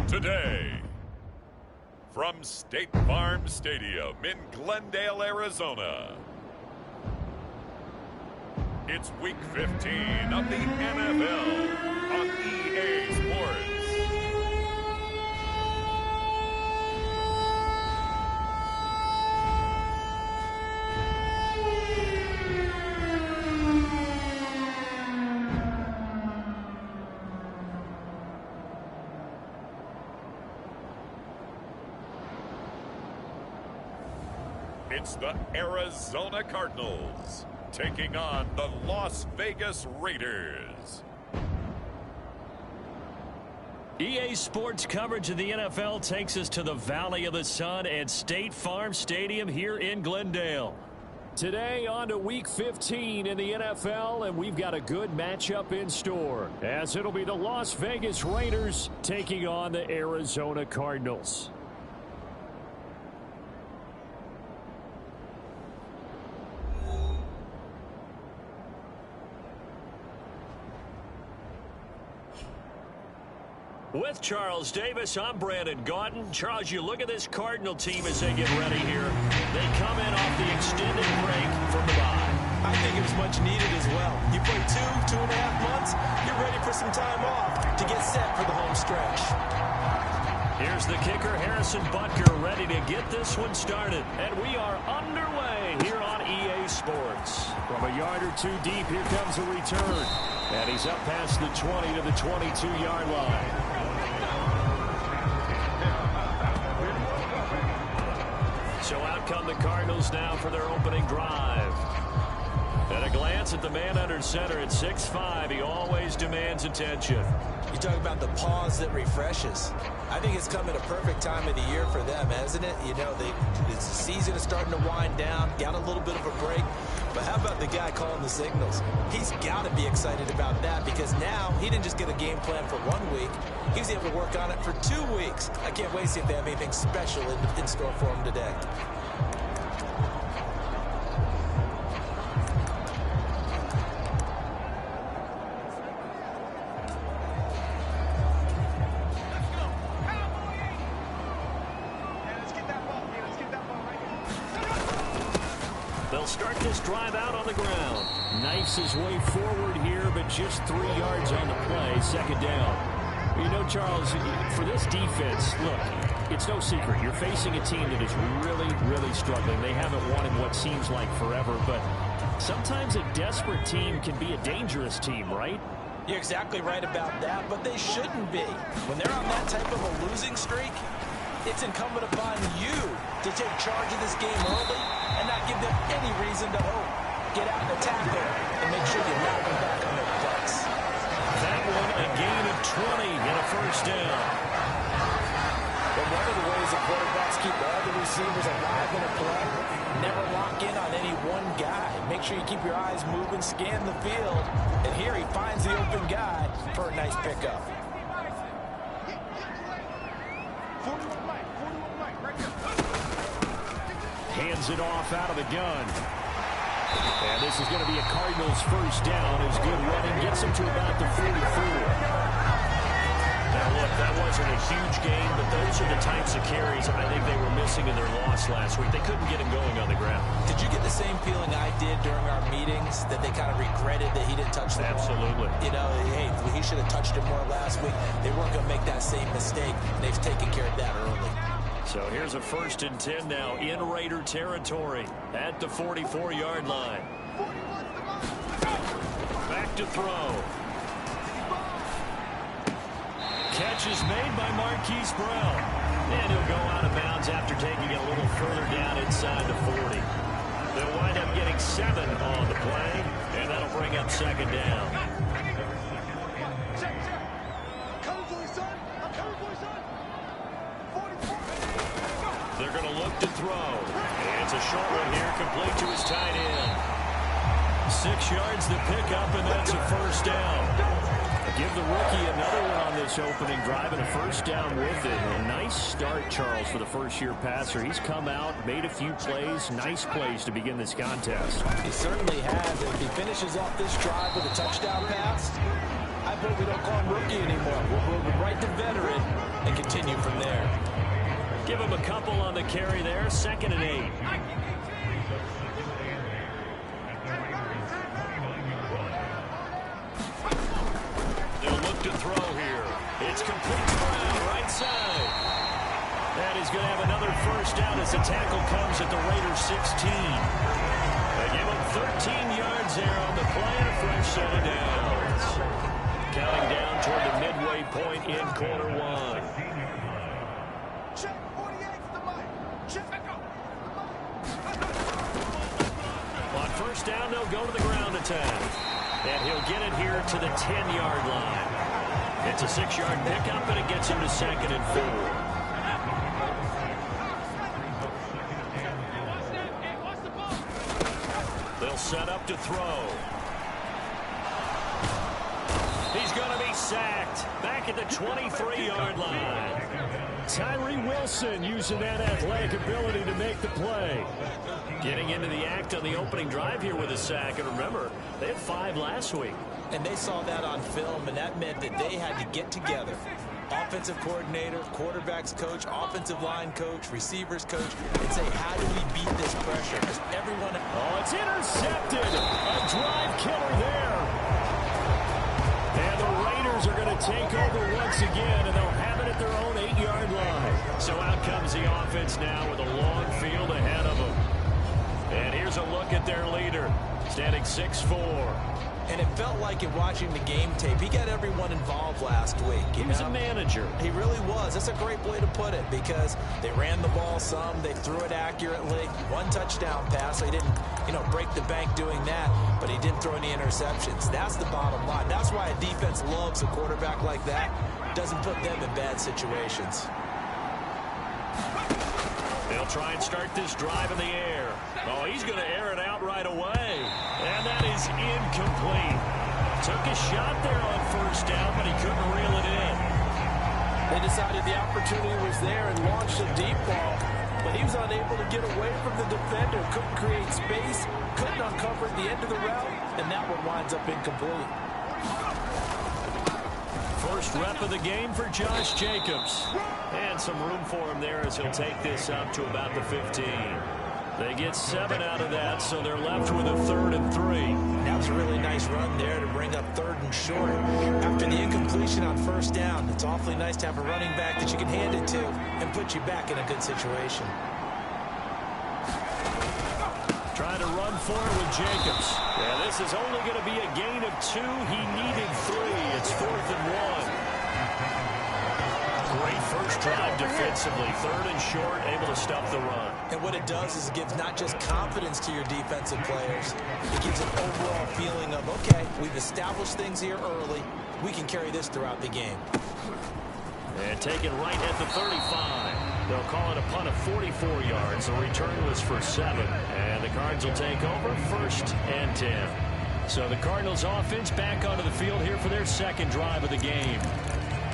Today, from State Farm Stadium in Glendale, Arizona, it's Week 15 of the NFL on EA Sports. It's the Arizona Cardinals taking on the Las Vegas Raiders. EA Sports coverage of the NFL takes us to the Valley of the Sun at State Farm Stadium here in Glendale. Today on to Week 15 in the NFL, and we've got a good matchup in store, as it'll be the Las Vegas Raiders taking on the Arizona Cardinals. With Charles Davis, I'm Brandon Gaudin. Charles, you look at this Cardinal team as they get ready here. They come in off the extended break from the bye. I think it was much needed as well. You play 2.5 months, you're ready for some time off to get set for the home stretch. Here's the kicker, Harrison Butker, ready to get this one started. And we are underway here on EA Sports. From a yard or two deep, here comes a return. And he's up past the 20 to the 22-yard line. So out come the Cardinals now for their opening drive. At a glance at the man under center at 6'5", he always demands attention. You talk about the pause that refreshes. I think it's come at a perfect time of the year for them, hasn't it? You know, the season is starting to wind down, got a little bit of a break. But how about the guy calling the signals? He's got to be excited about that, because now he didn't just get a game plan for 1 week. He was able to work on it for 2 weeks. I can't wait to see if they have anything special in store for him today. Start this drive out on the ground. Knifes his way forward here, but just 3 yards on the play, second down. You know, Charles, for this defense, look, it's no secret. You're facing a team that is really, really struggling. They haven't won in what seems like forever, but sometimes a desperate team can be a dangerous team, right? You're exactly right about that, but they shouldn't be. When they're on that type of a losing streak, it's incumbent upon you to take charge of this game early and not give them any reason to hope. Get out and attack there and make sure you knock them back on their butts. That one, a gain of 20 and a first down. But one of the ways that quarterbacks keep all the receivers alive in a play, never lock in on any one guy. Make sure you keep your eyes moving, scan the field, and here he finds the open guy for a nice pickup. Hands it off out of the gun. And this is going to be a Cardinals first down as good running gets him to about the 44. Now, look, that wasn't a huge gain, but those are the types of carries I think they were missing in their loss last week. They couldn't get him going on the ground. Did you get the same feeling I did during our meetings, that they kind of regretted that he didn't touch the ball? Absolutely. You know, hey, he should have touched it more last week. They weren't going to make that same mistake, and they've taken care of that early. So here's a 1st and 10 now in Raider territory at the 44-yard line. Back to throw. Catch is made by Marquise Brown. And he'll go out of bounds after taking it a little further down inside the 40. They'll wind up getting 7 on the play, and that'll bring up second down. They're going to look to throw. And it's a short one here, complete to his tight end. 6 yards to pick up, and that's a first down. Give the rookie another one on this opening drive and a first down with it. A nice start, Charles, for the first-year passer. He's come out, made a few plays, nice plays to begin this contest. He certainly has. If he finishes off this drive with a touchdown pass, I that point, we don't call him rookie anymore. We'll move right to veteran and continue from there. Give him a couple on the carry there. 2nd and 8. They'll look to throw here. It's complete to Brown, right side. And he's going to have another first down as the tackle comes at the Raiders' 16. They give him 13 yards there on the play and a fresh set of downs. Counting down toward the midway point in quarter 1. On first down, they'll go to the ground attack. And he'll get it here to the 10-yard line. It's a 6-yard pickup, and it gets him to 2nd and 4. They'll set up to throw. He's going to be sacked. Back at the 23-yard line. Tyree Wilson using that athletic ability to make the play. Getting into the act on the opening drive here with a sack. And remember, they had 5 last week. And they saw that on film, and that meant that they had to get together. Offensive coordinator, quarterbacks coach, offensive line coach, receivers coach, and say, how do we beat this pressure? Because everyone... Oh, it's intercepted. A drive killer there. And the Raiders are going to take over once again, and they'll have it at their own 8-yard line. So out comes the offense now with a long field ahead of them. And here's a look at their leader, standing 6'4". And it felt like in watching the game tape, he got everyone involved last week. He was a manager. He really was. That's a great way to put it because they ran the ball some. They threw it accurately. 1 touchdown pass. So he didn't, break the bank doing that, but he didn't throw any interceptions. That's the bottom line. That's why a defense loves a quarterback like that. Doesn't put them in bad situations. They'll try and start this drive in the air. Oh, he's going to air it out right away. And that is incomplete. Took a shot there on first down, but he couldn't reel it in. They decided the opportunity was there and launched a deep ball, but he was unable to get away from the defender, couldn't create space, couldn't uncover the end of the route, and that one winds up incomplete. First rep of the game for Josh Jacobs. And some room for him there as he'll take this up to about the 15. They get 7 out of that, so they're left with a 3rd and 3. That was a really nice run there to bring up 3rd and short. After the incompletion on first down, it's awfully nice to have a running back that you can hand it to and put you back in a good situation. Trying to run for it with Jacobs. Yeah, this is only going to be a gain of 2. He needed 3. It's 4th and 1. Great first drive defensively. 3rd and short, able to stop the run. And what it does is it gives not just confidence to your defensive players, it gives an overall feeling of, okay, we've established things here early. We can carry this throughout the game. And taken right at the 35. They'll call it a punt of 44 yards. The return was for 7. And the Cards will take over 1st and 10. So the Cardinals offense back onto the field here for their 2nd drive of the game.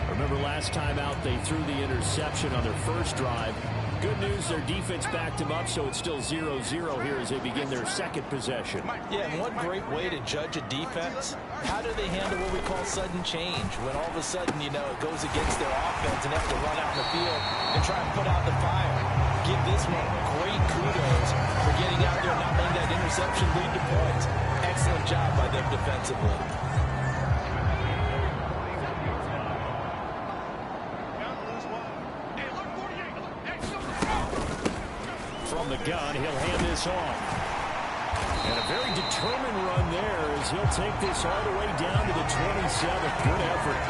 Remember last time out they threw the interception on their first drive. Good news, their defense backed them up, so it's still 0-0 here as they begin their 2nd possession. Yeah, and one great way to judge a defense, how do they handle what we call sudden change? When all of a sudden, it goes against their offense and they have to run out in the field and try and put out the fire. Give this one great kudos for getting out there and not letting that interception lead to points. Excellent job by them defensively. From the gun, he'll hand this off. And a very determined run there as he'll take this all the way down to the 27th. Good effort.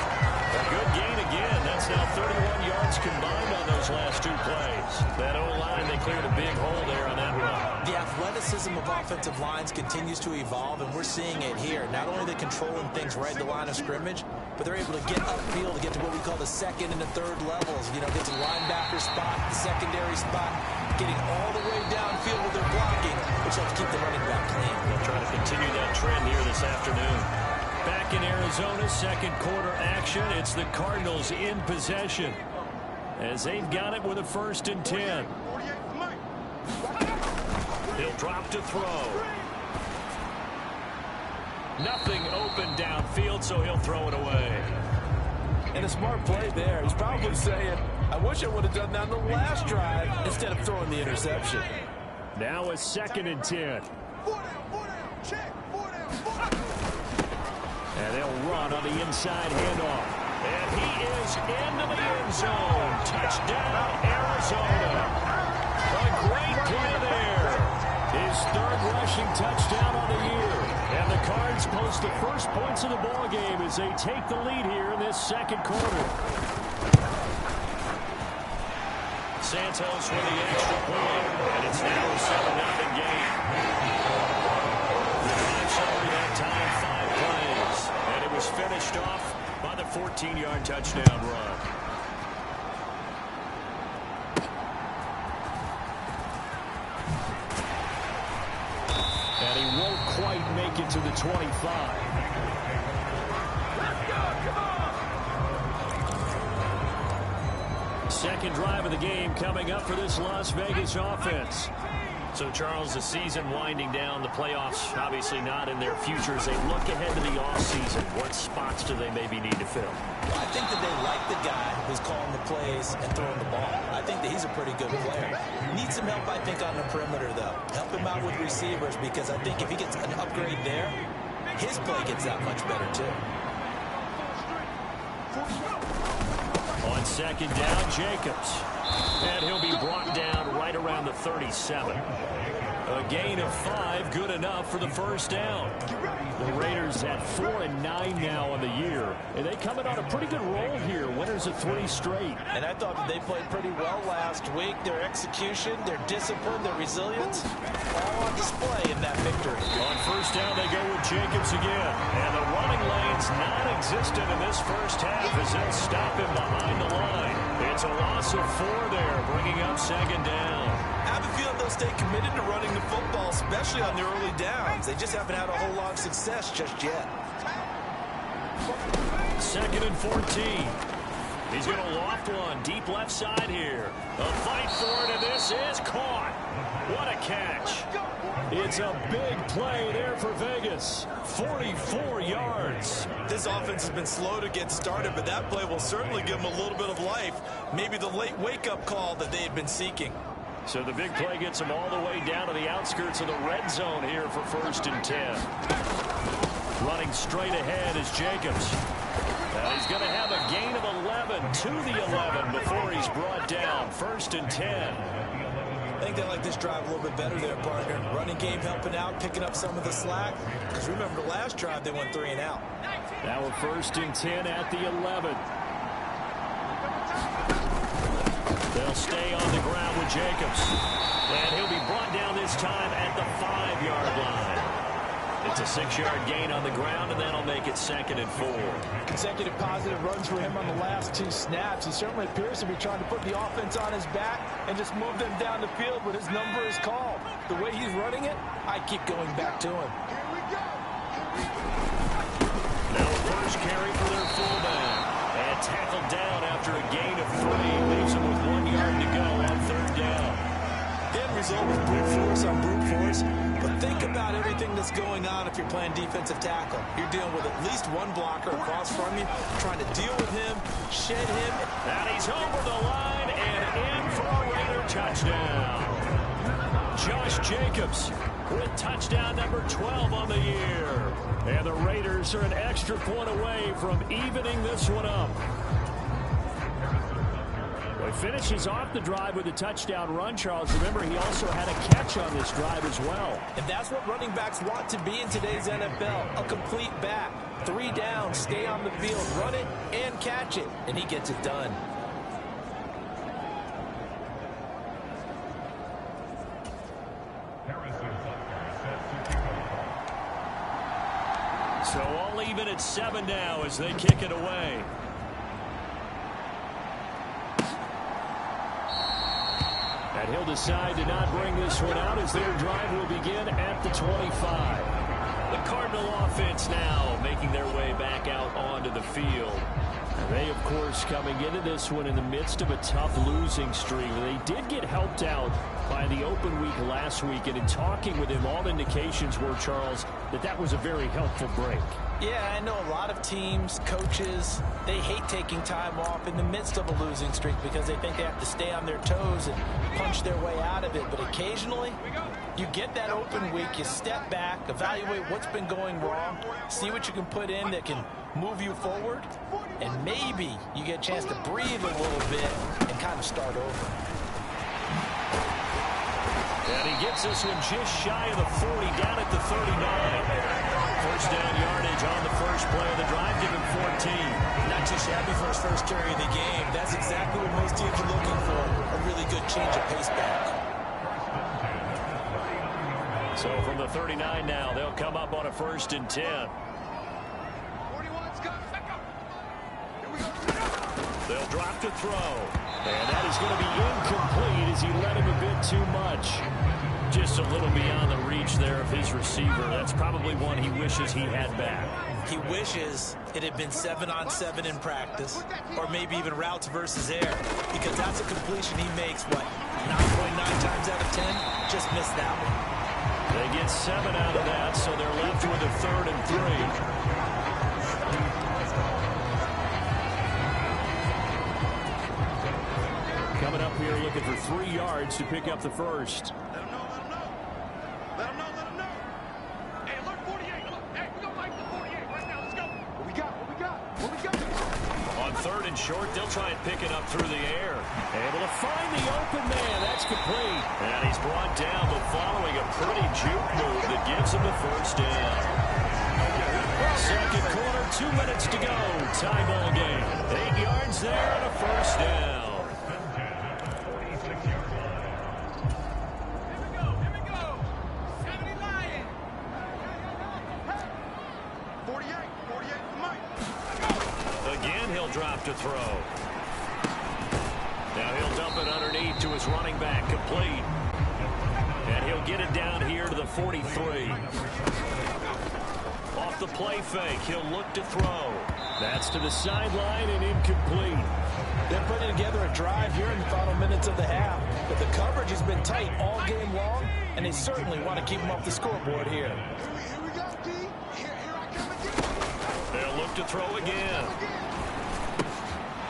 A good gain again. That's now 31 yards combined on those last 2 plays. That O-line, they cleared a big hole there on that run. The athleticism of offensive lines continues to evolve, and we're seeing it here. Not only are they controlling things right at the line of scrimmage, but they're able to get upfield to get to what we call the 2nd and the 3rd levels. Get to the linebacker spot, the secondary spot, getting all the way downfield with their blocking, which helps keep the running back clean. They'll try to continue that trend here this afternoon. Back in Arizona, 2nd quarter action. It's the Cardinals in possession as they've got it with a 1st and 10. He'll drop to throw. Nothing open downfield, so he'll throw it away. And a smart play there. He's probably saying, I wish I would have done that on the last drive instead of throwing the interception. Now a 2nd and 10. And they'll run on the inside handoff. And he is into the end zone. Touchdown, Arizona. A great play there. His 3rd rushing touchdown on the year. And the Cards post the first points of the ball game as they take the lead here in this 2nd quarter. Santos with the extra point, and it's now a 7-0 game. The drive summary that time, 5 plays, and it was finished off by the 14-yard touchdown run. And he won't quite make it to the 25. Second drive of the game coming up for this Las Vegas offense. So, Charles, the season winding down, the playoffs obviously not in their future. As they look ahead to the offseason, what spots do they maybe need to fill? Well, I think that they like the guy who's calling the plays and throwing the ball. I think that he's a pretty good player. Needs some help, I think, on the perimeter, though. Help him out with receivers, because I think if he gets an upgrade there, his play gets that much better, too. On 2nd down, Jacobs. And he'll be brought down right around the 37. A gain of 5, good enough for the first down. The Raiders at 4-9 now on the year. And they come in on a pretty good roll here. Winners of 3 straight. And I thought that they played pretty well last week. Their execution, their discipline, their resilience, all on display in that victory. On first down, they go with Jacobs again. And the running lane's non-existent in this first half as they'll stop him behind the line. It's a loss of 4 there, bringing up 2nd down. I have a feeling they'll stay committed to running the football, especially on the early downs. They just haven't had a whole lot of success just yet. 2nd and 14. He's going to loft one deep left side here. A fight for it, and this is caught. What a catch. It's a big play there for Vegas. 44 yards. This offense has been slow to get started, but that play will certainly give them a little bit of life. Maybe the late wake-up call that they had been seeking. So the big play gets them all the way down to the outskirts of the red zone here for 1st and 10. Running straight ahead is Jacobs. He's going to have a gain of 11 to the 11 before he's brought down. 1st and 10. I think they like this drive a little bit better there, partner. Running game helping out, picking up some of the slack. Because remember, the last drive they went 3 and out. Now a 1st and 10 at the 11. They'll stay on the ground with Jacobs. And he'll be brought down this time at the 5-yard line. It's a 6-yard gain on the ground, and that'll make it 2nd and 4. Consecutive positive runs for him on the last 2 snaps. He certainly appears to be trying to put the offense on his back and just move them down the field when his number is called. The way he's running it, I keep going back to him. Now a first carry for their fullback. And tackled down after a gain of 3. Leaves him with 1 yard to go on 3rd down. The end result was brute force on brute force. But think about everything that's going on if you're playing defensive tackle. You're dealing with at least one blocker across from you, trying to deal with him, shed him. And he's over the line and in for a Raider touchdown. Josh Jacobs with touchdown number 12 on the year. And the Raiders are an extra point away from evening this one up. He finishes off the drive with a touchdown run, Charles. Remember, he also had a catch on this drive as well. And that's what running backs want to be in today's NFL, a complete back. 3 down, stay on the field, run it, and catch it. And he gets it done. So all even at 7 now as they kick it away. And he'll decide to not bring this one out as their drive will begin at the 25. The Cardinal offense now making their way back out onto the field. They of course, coming into this one in the midst of a tough losing streak. They did get helped out by the open week last week, and in talking with him, all indications were, Charles, that was a very helpful break. Yeah, I know a lot of teams, coaches, they hate taking time off in the midst of a losing streak because they think they have to stay on their toes and punch their way out of it. But occasionally, you get that open week, you step back, evaluate what's been going wrong, see what you can put in that can move you forward, and maybe you get a chance to breathe a little bit and kind of start over. And he gets this one just shy of the 40, down at the 39. First down yardage on the first play of the drive, give him 14. Not too shabby for his first carry of the game. That's exactly what most teams are looking for, a really good change of pace back. So from the 39 now, they'll come up on a 1st and 10. They'll drop to throw. And that is going to be incomplete as he let him a bit too much. Just a little beyond the reach there of his receiver. That's probably one he wishes he had back. He wishes it had been 7-on-7 in practice, or maybe even routes versus air, because that's a completion he makes, what, 9.9 times out of 10? Just missed that one. They get 7 out of that, so they're left with a 3rd and 3. Coming up here looking for 3 yards to pick up the first. Let him know. Hey, alert 48. Look, hey, we don't like the 48 right now. Let's go. What we got? On 3rd and short, they'll try and pick it up through the air. Able to find the open man. That's complete. And he's brought down, but following a pretty juke move that gives him the first down. Second quarter, 2 minutes to go. Tie ball game. 8 yards there and a first down. Drop to throw. Now he'll dump it underneath to his running back, complete. And he'll get it down here to the 43. Off the play fake, he'll look to throw. That's to the sideline and incomplete. They're putting together a drive here in the final minutes of the half. But the coverage has been tight all game long, and they certainly want to keep them off the scoreboard here. They'll look to throw again.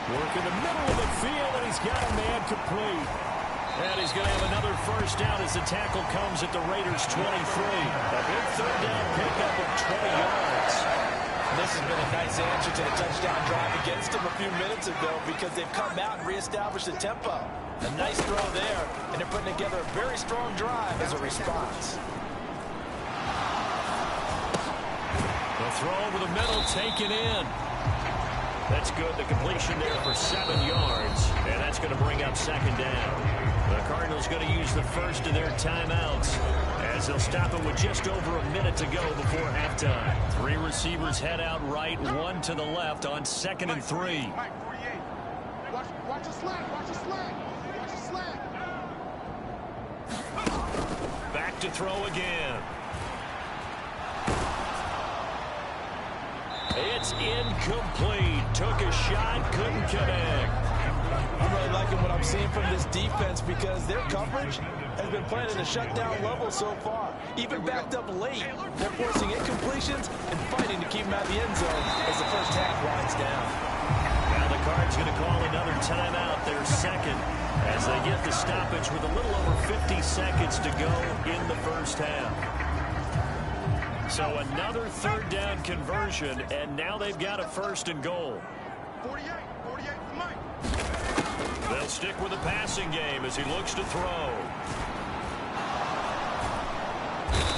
Work in the middle of the field, and he's got a man complete. And he's going to have another first down as the tackle comes at the Raiders' 23. A big 3rd down pickup of 20 yards. This has been a nice answer to the touchdown drive against them a few minutes ago because they've come out and reestablished the tempo. A nice throw there, and they're putting together a very strong drive as a response. The throw over the middle, taken in. That's good. The completion there for 7 yards. And that's going to bring up 2nd down. The Cardinals going to use the first of their timeouts as they'll stop it with just over a minute to go before halftime. 3 receivers head out right, 1 to the left on 2nd and 3. Mike, 48. Watch the slant. Back to throw again. It's incomplete. Took a shot, couldn't connect. I'm really liking what I'm seeing from this defense because their coverage has been playing at a shutdown level so far. Even backed up late, they're forcing incompletions and fighting to keep them out of the end zone as the first half winds down. Now the Cards going to call another timeout, their 2nd, as they get the stoppage with a little over 50 seconds to go in the first half. So another 3rd down conversion, and now they've got a 1st and goal. 48 for Mike. They'll stick with the passing game as he looks to throw.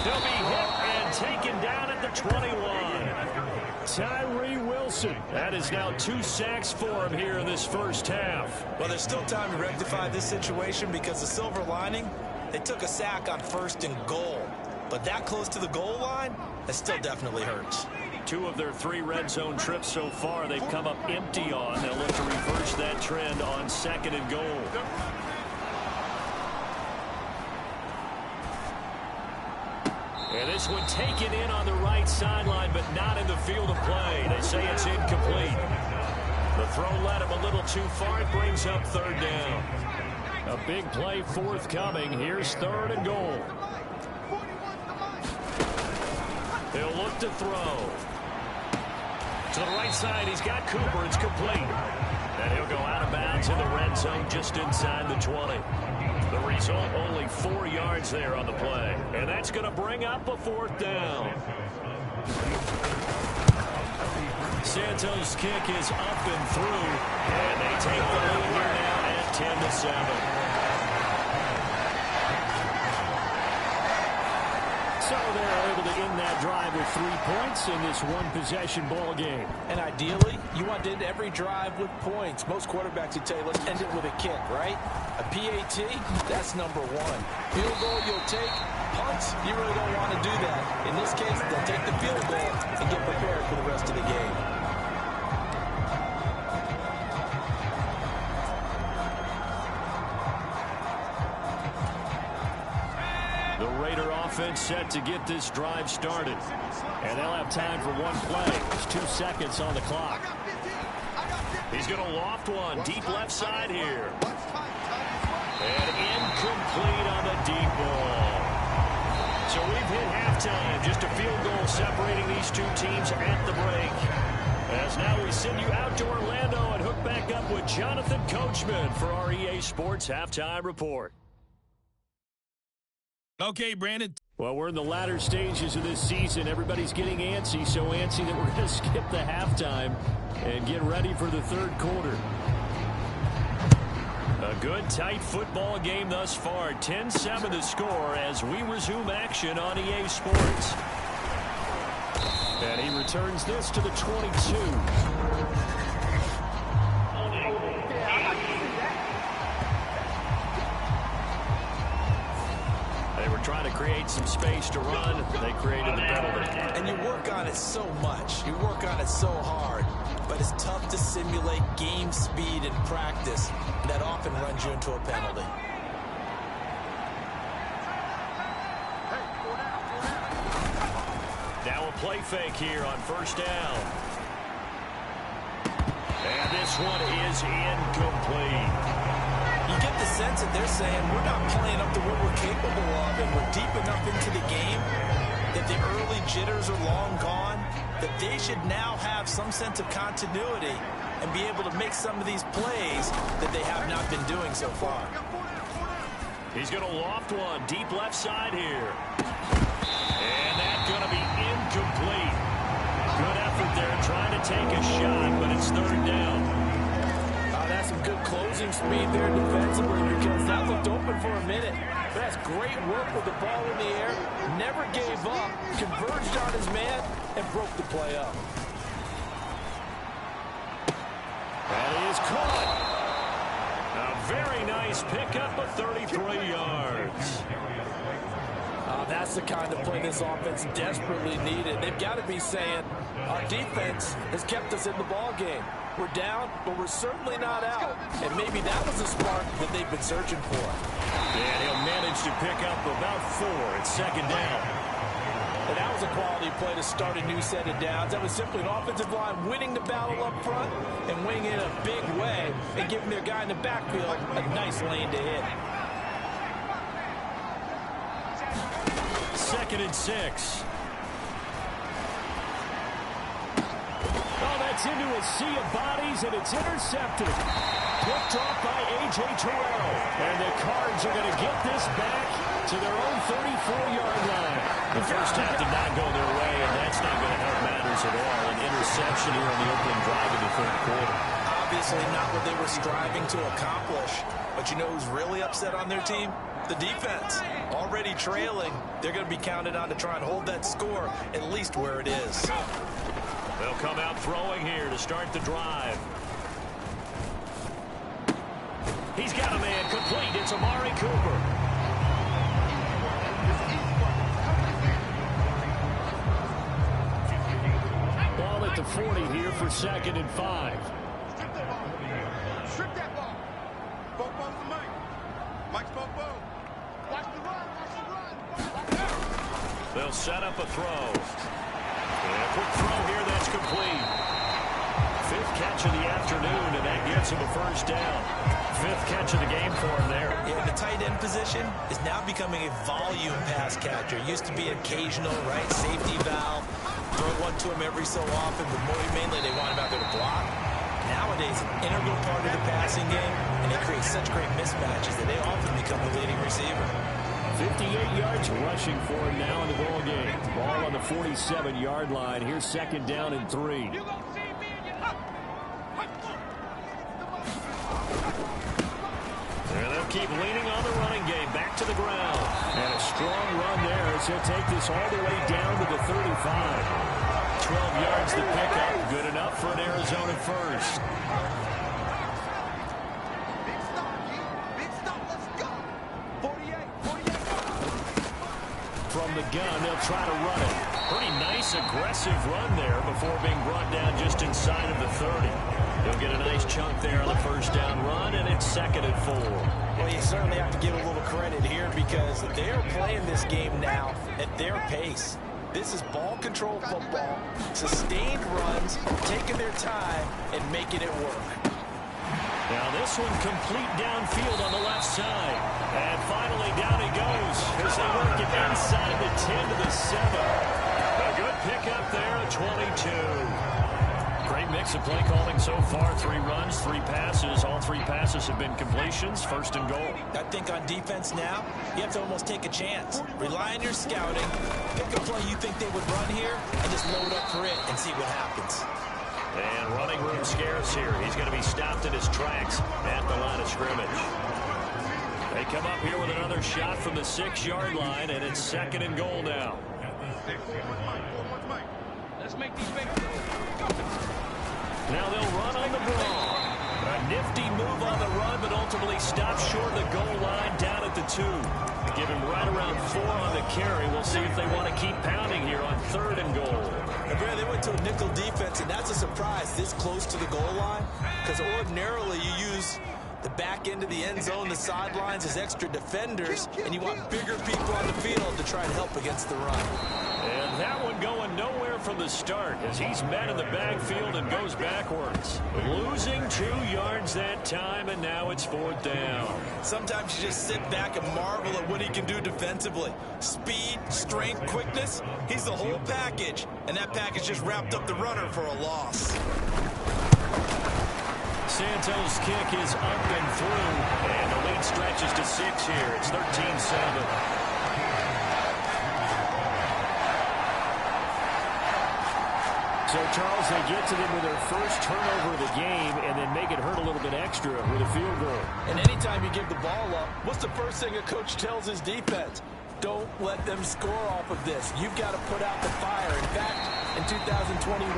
He'll be hit and taken down at the 21. Tyree Wilson. That is now 2 sacks for him here in this first half. Well, there's still time to rectify this situation because the silver lining, they took a sack on 1st and goal. But that close to the goal line, that still definitely hurts. 2 of their 3 red zone trips so far, they've come up empty on. They'll look to reverse that trend on 2nd and goal. And this one taken in on the right sideline, but not in the field of play. They say it's incomplete. The throw led him a little too far. It brings up third down. A big play forthcoming. Here's third and goal. He'll look to throw. To the right side, he's got Cooper. It's complete. And he'll go out of bounds in the red zone just inside the 20. The result, only 4 yards there on the play. And that's going to bring up a fourth down. Santos' kick is up and through. And they take the lead here now at 10-7. So they're able to end that drive with 3 points in this one-possession ball game. And ideally, you want to end every drive with points. Most quarterbacks would tell you, let's end it with a kick, right? A PAT, that's number 1. Field goal you'll take. Punts, you really don't want to do that. In this case, they'll take the field goal and get prepared for the rest of the game. The Raider offense set to get this drive started. And they'll have time for one play. There's 2 seconds on the clock. He's going to loft one deep left side here. And incomplete on the deep ball. So we've hit halftime. Just a field goal separating these 2 teams at the break. As now we send you out to Orlando and hook back up with Jonathan Coachman for our EA Sports Halftime Report. Okay, Brandon. Well, we're in the latter stages of this season. Everybody's getting antsy, so antsy that we're going to skip the halftime and get ready for the third quarter. A good, tight football game thus far. 10-7 the score as we resume action on EA Sports. And he returns this to the 22. They were trying to create some space to run. They created the penalty. And you work on it so much. You work on it so hard. But it's tough to simulate game speed in practice. That often runs you into a penalty. Now a play fake here on first down. And this one is incomplete. You get the sense that they're saying we're not playing up to what we're capable of, and we're deep enough into the game that the early jitters are long gone, that they should now have some sense of continuity and be able to make some of these plays that they have not been doing so far. He's going to loft one deep left side here. And that's going to be incomplete. Good effort there trying to take a shot, but it's third down. That's some good closing speed there defensively because that looked open for a minute. That's great work with the ball in the air. Never gave up. Converged on his man and broke the play up. And he is caught. A very nice pickup of 33 yards. That's the kind of play this offense desperately needed. They've got to be saying, our defense has kept us in the ball game. We're down, but we're certainly not out. And maybe that was the spark that they've been searching for. And he'll manage to pick up about 4 at second down. And that was a quality play to start a new set of downs. That was simply an offensive line winning the battle up front and winning it in a big way and giving their guy in the backfield a nice lane to hit. 2nd and 6. Oh, that's into a sea of bodies, and it's intercepted. Picked off by A.J. Terrell. And the Cards are going to get this back to their own 34-yard line. The first half did not go their way, and that's not going to help matters at all. An interception here on the opening drive of the third quarter. Obviously not what they were striving to accomplish. But you know who's really upset on their team? The defense. Already trailing. They're going to be counted on to try and hold that score at least where it is. They'll come out throwing here to start the drive. He's got a man complete. It's Amari Cooper. Ball at the 40 here for 2nd and 5. Strip that ball. Both balls to Mike. Mike's both balls. Watch the run. Watch the run. They'll set up a throw. And a quick throw here that's complete. fifth catch of the afternoon, and that gets him a first down. Fifth catch of the game for him there. Yeah, the tight end position is now becoming a volume pass catcher. It used to be occasional, right? Safety valve. Throw one to him every so often, but more mainly they want him out there to block. Nowadays, an integral part of the passing game, and they create such great mismatches that they often become the leading receiver. 58 yards rushing for him now in the ball game. Ball on the 47-yard line. Here's second down and 3. And they'll keep leaning on the running game. Back to the ground. And a strong run there as he'll take this all the way down to the 35. 12 yards to pick up. Good enough for an Arizona first. From the gun, they'll try to run it. Pretty nice, aggressive run there before being brought down just inside of the 30. They'll get a nice chunk there on the first down run, and it's 2nd and 4. Well, you certainly have to give a little credit here because they're playing this game now at their pace. This is ball control football, sustained runs, taking their time, and making it work. Now this one complete downfield on the left side. And finally down he goes as they work it inside the 10 to the 7. A good pickup there at 22. Great mix of play calling so far. 3 runs, 3 passes. All 3 passes have been completions. 1st and goal. I think on defense now, you have to almost take a chance. Rely on your scouting. Pick a play you think they would run here and just load up for it and see what happens. And running room scarce here. He's going to be stopped in his tracks at the line of scrimmage. They come up here with another shot from the 6-yard line, and it's 2nd and goal now. Let's make these big. Now they'll run on the brawl. A nifty move on the run, but ultimately stops short of the goal line down at the 2. Give him right around 4 on the carry. We'll see if they want to keep pounding here on 3rd and goal. And Brad, they went to a nickel defense, and that's a surprise this close to the goal line, because ordinarily you use the back end of the end zone, the sidelines as extra defenders, and you want bigger people on the field to try and help against the run. And that one going nowhere from the start as he's met in the backfield and goes backwards. Losing 2 yards that time, and now it's 4th down. Sometimes you just sit back and marvel at what he can do defensively. Speed, strength, quickness, he's the whole package. And that package just wrapped up the runner for a loss. Santos' kick is up and through, and the lead stretches to 6 here. It's 13-7. So, Charles, they get to them with their first turnover of the game and then make it hurt a little bit extra with a field goal. And anytime you give the ball up, what's the first thing a coach tells his defense? Don't let them score off of this. You've got to put out the fire. In fact, in 2021,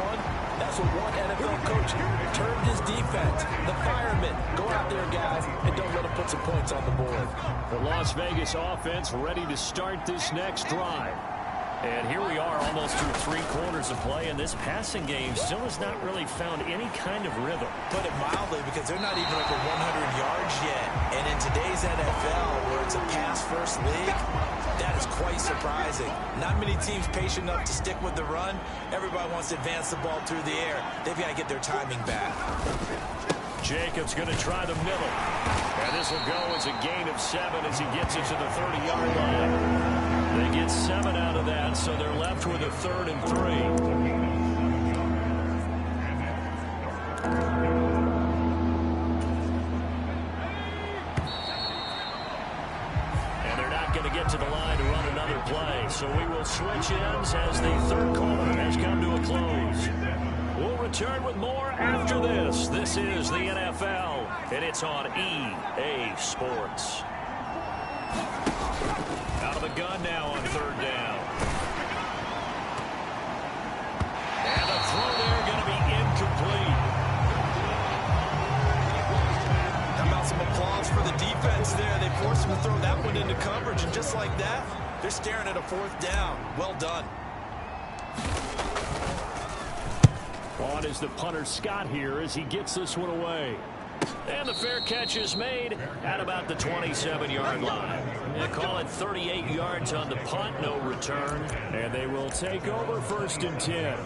that's what one NFL coach termed his defense. The firemen. Go out there, guys, and don't let them put some points on the board. The Las Vegas offense ready to start this next drive. And here we are almost through 3 quarters of play, and this passing game still has not really found any kind of rhythm. Put it mildly, because they're not even over 100 yards yet. And in today's NFL, where it's a pass-first league, that is quite surprising. Not many teams patient enough to stick with the run. Everybody wants to advance the ball through the air. They've got to get their timing back. Jacobs going to try the middle. And this will go as a gain of 7 as he gets it to the 30-yard line. They get 7 out of that, so they're left with a 3rd and 3. And they're not going to get to the line to run another play, so we will switch ends as the 3rd quarter has come to a close. We'll return with more after this. This is the NFL, and it's on EA Sports. Out of the gun now on 3rd down. And the throw there going to be incomplete. How about some applause for the defense there? They forced him to throw that one into coverage, and just like that, they're staring at a 4th down. Well done. On is the punter Scott here as he gets this one away. And the fair catch is made at about the 27-yard line. They call it 38 yards on the punt, no return. And they will take over 1st and 10.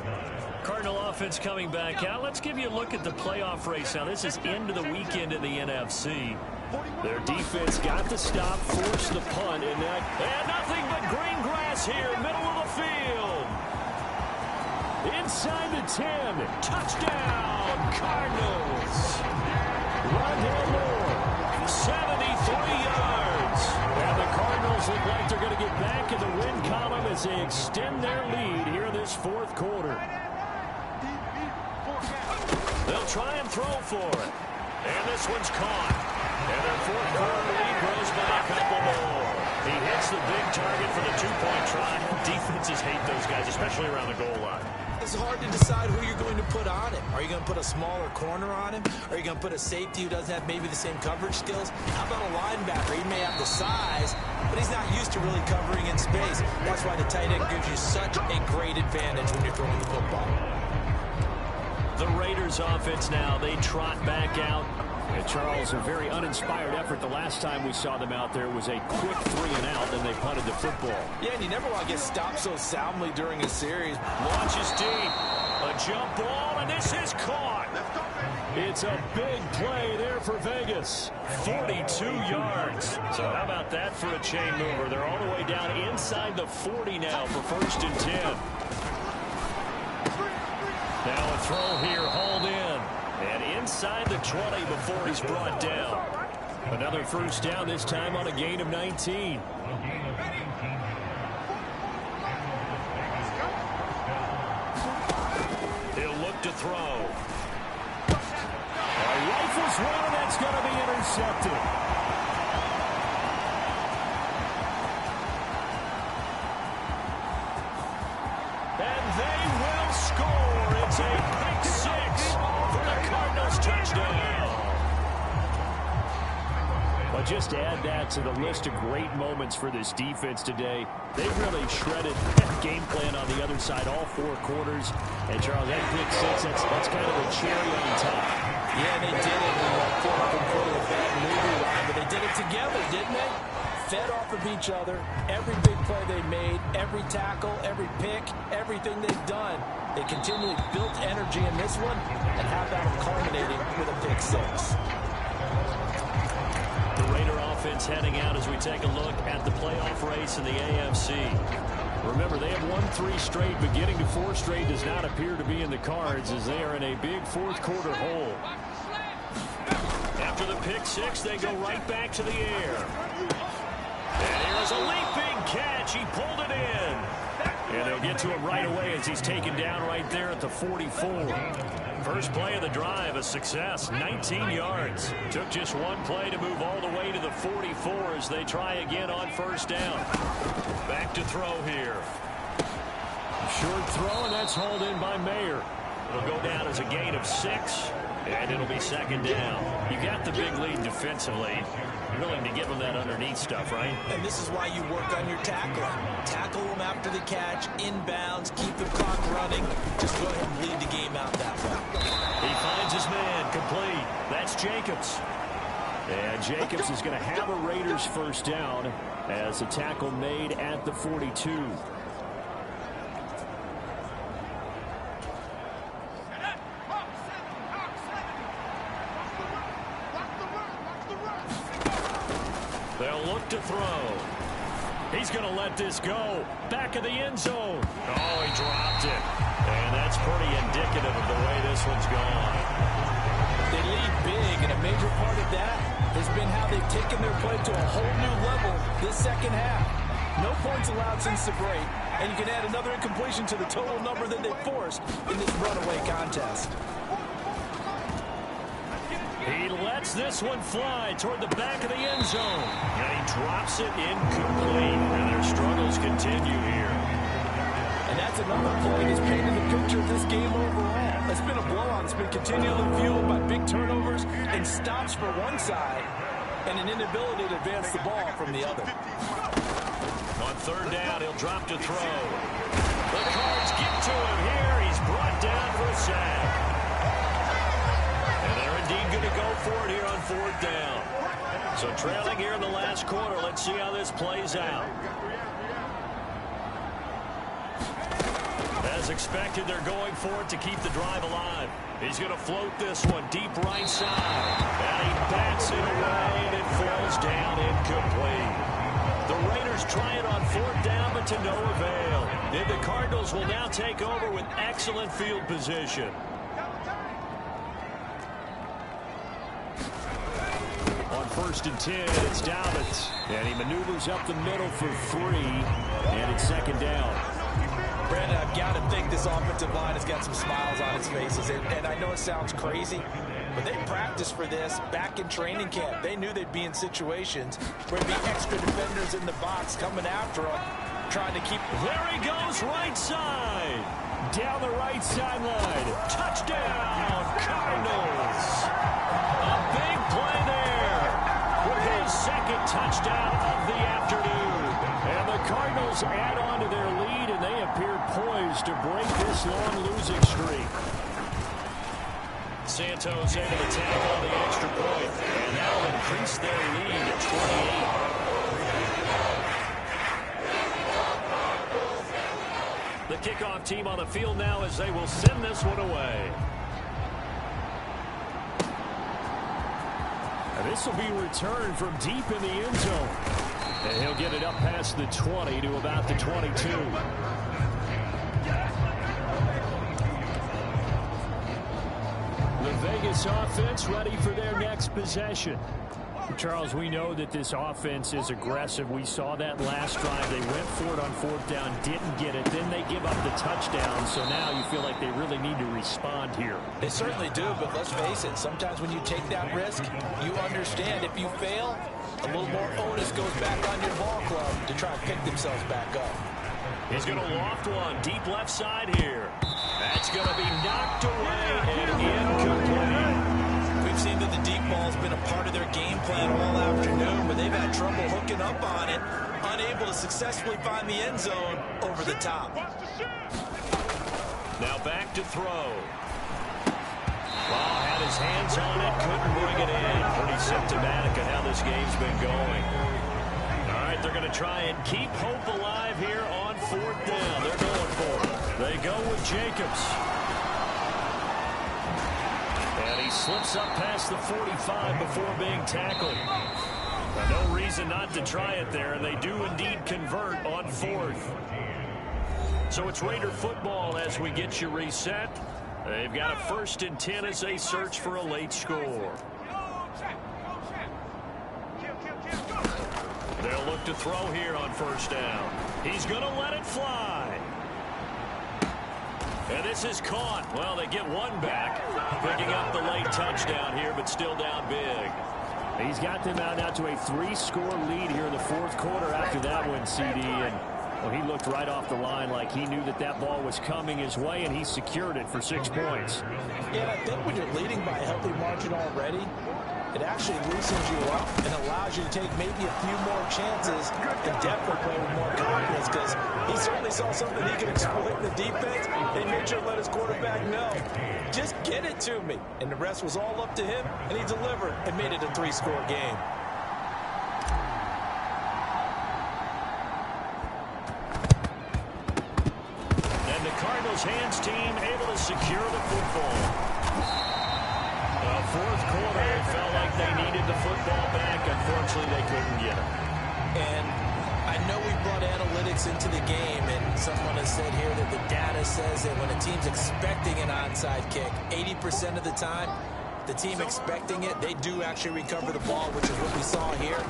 Cardinal offense coming back out. Let's give you a look at the playoff race. Now, this is into the weekend in the NFC. Their defense got the stop, forced the punt, and nothing but green grass here, middle of the field. Inside the 10. Touchdown, Cardinals. Rondale Moore, 73 yards. And the Cardinals look like they're going to get back in the win column as they extend their lead here in this fourth quarter. They'll try and throw for it. And this one's caught. And their fourth quarter lead grows by a couple more. He hits the big target for the two-point try. Defenses hate those guys, especially around the goal line. It's hard to decide who you're going to put on him. Are you going to put a smaller corner on him? Are you going to put a safety who doesn't have maybe the same coverage skills? How about a linebacker? He may have the size, but he's not used to really covering in space. That's why the tight end gives you such a great advantage when you're throwing the football. The Raiders offense now, they trot back out. And Charles, a very uninspired effort. The last time we saw them out there was a quick 3-and-out, and they punted the football. Yeah, and you never want to get stopped so soundly during a series. Launches deep. A jump ball, and this is caught. It's a big play there for Vegas. 42 yards. So how about that for a chain mover? They're all the way down inside the 40 now for 1st and 10. Now a throw here, hauled in. And inside the 20 before he's brought down. Another first down, this time on a gain of 19. He'll look to throw. A rifles one, that's going to be intercepted. And they will score. It's a pick six. Cardinals touchdown. Well, just to add that to the list of great moments for this defense today, they really shredded that game plan on the other side all 4 quarters. And Charles, that pick six, that's kind of a cherry on top. Yeah, they did it in the fourth quarter of that movie line, but they did it together, didn't they? Fed off of each other, every big play they made, every tackle, every pick, everything they've done. They continually built energy in this one, and how about them culminating with a pick six? The Raider offense heading out as we take a look at the playoff race in the AFC. Remember, they have won 3 straight, but getting to 4 straight does not appear to be in the cards as they are in a big fourth quarter hole. After the pick six, they go right back to the air. And here's a leaping catch. He pulled it in. And they'll get to him right away as he's taken down right there at the 44. First play of the drive, a success, 19 yards. Took just one play to move all the way to the 44 as they try again on first down. Back to throw here. Short throw, and that's hauled in by Mayer. It'll go down as a gain of 6, and it'll be 2nd down. You got the big lead defensively. You're willing to give them that underneath stuff, right? And this is why you work on your tackling. Tackle them after the catch, inbounds, keep the clock running. Just go ahead and bleed the game out that way. He finds his man, complete. That's Jacobs. And Jacobs is going to have a Raiders first down as a tackle made at the 42. They'll look to throw. He's going to let this go. Back of the end zone. Oh, he dropped it. And that's pretty indicative of the way this one's gone. They lead big, and a major part of that has been how they've taken their play to a whole new level this second half. No points allowed since the break, and you can add another incompletion to the total number that they forced in this runaway contest. He lets this one fly toward the back of the end zone. And he drops it incomplete. And their struggles continue here. And that's another play that's painted the picture of this game overall. It's been a blowout. It's been continually fueled by big turnovers and stops for one side and an inability to advance the ball from the other. On 3rd down, he'll drop to throw. The Cards get to him here. He's brought down for a sack. And they're indeed going to go for it here on 4th down. So trailing here in the last quarter. Let's see how this plays out. As As expected, they're going for it to keep the drive alive. He's going to float this one deep right side. And he bats it away, and it falls down incomplete. The Raiders try it on fourth down, but to no avail. And the Cardinals will now take over with excellent field position. On 1st and 10, it's Dobbins. And he maneuvers up the middle for 3. And it's 2nd down. Brandon, I've got to think this offensive line has got some smiles on its faces. And I know it sounds crazy, but they practiced for this back in training camp. They knew they'd be in situations where there'd be extra defenders in the box coming after them, trying to keep... There he goes, right side. Down the right sideline. Touchdown, Cardinals. A big play there with his 2nd touchdown of the afternoon. And the Cardinals add on to their lead, and they appear poised to break this long losing streak. Santos able to tag on the extra point, and that'll increase their lead to 28. The kickoff team on the field now as they will send this one away. And this will be returned from deep in the end zone. And he'll get it up past the 20 to about the 22. The Vegas offense ready for their next possession. Charles, we know that this offense is aggressive. We saw that last drive. They went for it on fourth down, didn't get it. Then they give up the touchdown. So now you feel like they really need to respond here. They certainly do, but let's face it. Sometimes when you take that risk, you understand if you fail, a little more onus goes back on your ball club to try and pick themselves back up. He's going to loft one deep left side here. That's going to be knocked away and incomplete. We've seen that the deep ball's been a part of their game plan all afternoon, but they've had trouble hooking up on it, unable to successfully find the end zone over the top. Now back to throw. Ball had his hands on it, couldn't bring it in. Pretty symptomatic of how this game's been going. All right, they're going to try and keep hope alive here on fourth down. They're going for it. They go with Jacobs. And he slips up past the 45 before being tackled. No reason not to try it there, and they do indeed convert on fourth. So it's Raider football as we get you reset. They've got a 1st and 10 as they search for a late score. They'll look to throw here on 1st down. He's going to let it fly. And this is caught. Well, they get one back, picking up the late touchdown here, but still down big. He's got them out now to a 3-score lead here in the 4th quarter after that one, CD. And well, he looked right off the line like he knew that that ball was coming his way, and he secured it for 6 points. Yeah, and I think when you're leading by a healthy margin already, it actually loosens you up and allows you to take maybe a few more chances and definitely play with more confidence, because he certainly saw something he could exploit in the defense, and he made sure to let his quarterback know, just get it to me. And the rest was all up to him, and he delivered and made it a 3-score game. And the Cardinals hands team able to secure the football. 4th quarter, it felt like they needed the football back. Unfortunately, they couldn't get it. And I know we brought analytics into the game, and someone has said here that the data says that when a team's expecting an onside kick, 80% of the time, the team expecting it, they do actually recover the ball, which is what we saw here.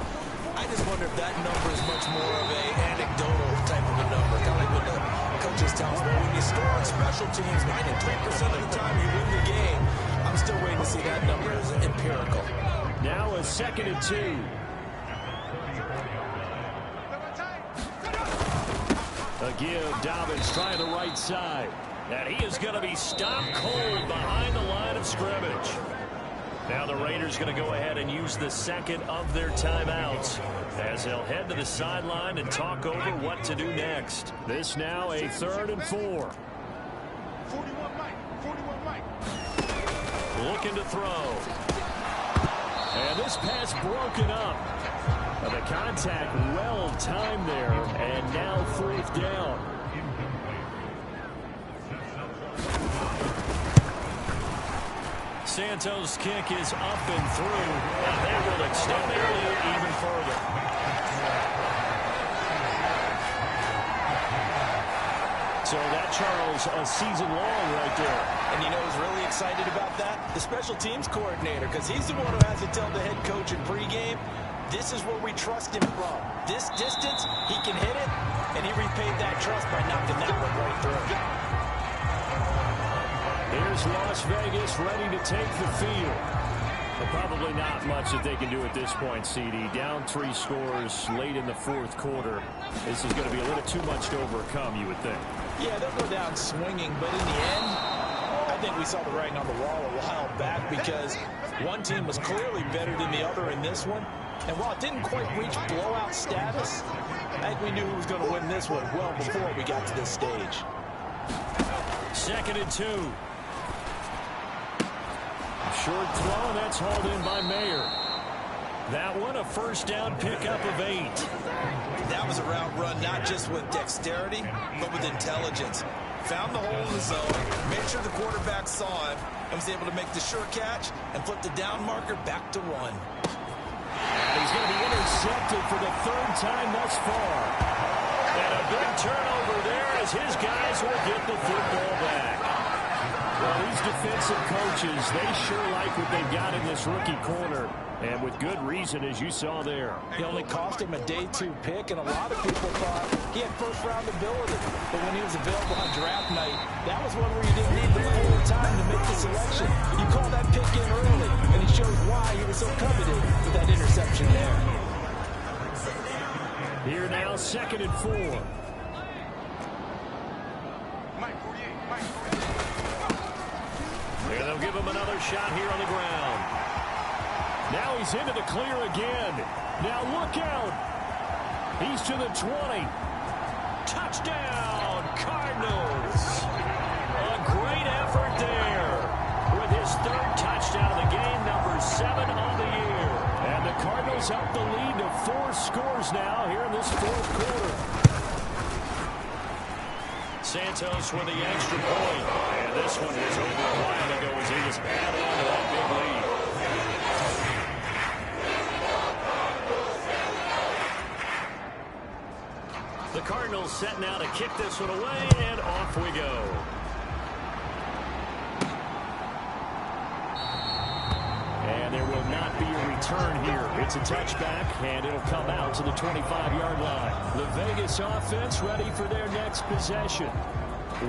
I just wonder if that number is much more of a anecdotal type of a number, kind of like when the coaches tell us, well, when you score on special teams, 93% of the time you win the game. I'm still waiting to see that number as empirical. Now a 2nd and 2. A give, Dobbins trying the right side. And he is going to be stopped cold behind the line of scrimmage. Now the Raiders going to go ahead and use the 2nd of their timeouts as they'll head to the sideline and talk over what to do next. This now a 3rd and 4. 41 Mike. 41 Mike. Looking to throw. And this pass broken up. The contact well timed there, and now 4th down. Santos' kick is up and through, and they will extend their lead even further. So that, Charles, a season long right there. And you know who's really excited about that? The special teams coordinator, because he's the one who has to tell the head coach in pregame, this is where we trust him from. This distance, he can hit it, and he repaid that trust by knocking that one right through. Here's Las Vegas ready to take the field. But probably not much that they can do at this point, CD. Down 3 scores late in the fourth quarter. This is going to be a little too much to overcome, you would think. Yeah, they'll go down swinging, but in the end, I think we saw the writing on the wall a while back because one team was clearly better than the other in this one. And while it didn't quite reach blowout status, I think we knew who was going to win this one well before we got to this stage. 2nd and 2. Short throw, and that's hauled in by Mayer. That one, a first down pickup of 8. That was a route run, not just with dexterity, but with intelligence. Found the hole in the zone, made sure the quarterback saw him, and was able to make the sure catch and flip the down marker back to 1. And he's going to be intercepted for the 3rd time thus far. And a big turnover there as his guys will get the football back. Well, these defensive coaches, they sure like what they've got in this rookie corner. And with good reason, as you saw there. It only cost him a day 2 pick, and a lot of people thought he had first-round ability. But when he was available on draft night, that was one where you didn't need the full time to make the selection. You call that pick in early, and he shows why he was so coveted with that interception there. Here now, 2nd and 4. And they'll give him another shot here on the ground. Now he's into the clear again. Now look out. He's to the 20. Touchdown, Cardinals. A great effort there with his 3rd touchdown of the game, number 7 on the year. And the Cardinals up the lead to 4 scores now here in this 4th quarter. Santos with the extra point. And this one was over a while ago as he was added on to that big lead. The Cardinals set now to kick this one away, and off we go. And there will not be a return here. It's a touchback, and it'll come out to the 25-yard line. The Vegas offense ready for their next possession.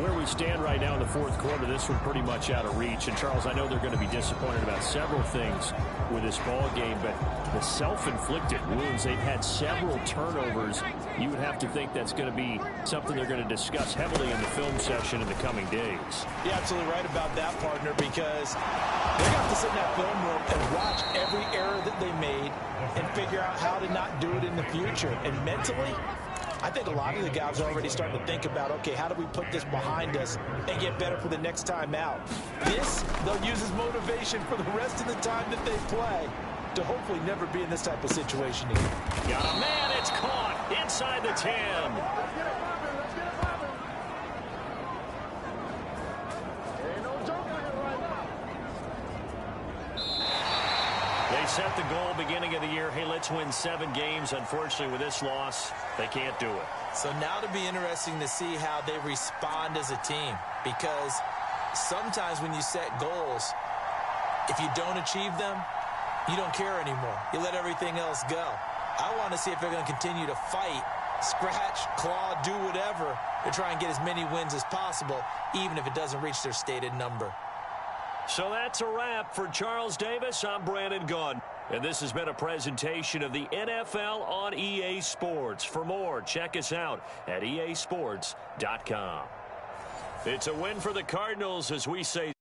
Where we stand right now in the 4th quarter, this one pretty much out of reach. And, Charles, I know they're going to be disappointed about several things with this ball game, but the self-inflicted wounds, they've had several turnovers. You would have to think that's going to be something they're going to discuss heavily in the film session in the coming days. You're absolutely right about that, partner, because they're going to have to sit in that film room and watch every error that they made and figure out how to not do it in the future. And mentally, I think a lot of the guys are already starting to think about, okay, how do we put this behind us and get better for the next time out? This, they'll use as motivation for the rest of the time that they play to hopefully never be in this type of situation again. Got a man, it's caught inside the 10. They set the goal beginning of the year. Hey, let's win 7 games. Unfortunately, with this loss, they can't do it. So now to be interesting to see how they respond as a team, because sometimes when you set goals, if you don't achieve them, you don't care anymore. You let everything else go. I want to see if they're going to continue to fight, scratch, claw, do whatever to try and get as many wins as possible, even if it doesn't reach their stated number. So that's a wrap for Charles Davis. I'm Brandon Gunn. And this has been a presentation of the NFL on EA Sports. For more, check us out at easports.com. It's a win for the Cardinals, as we say.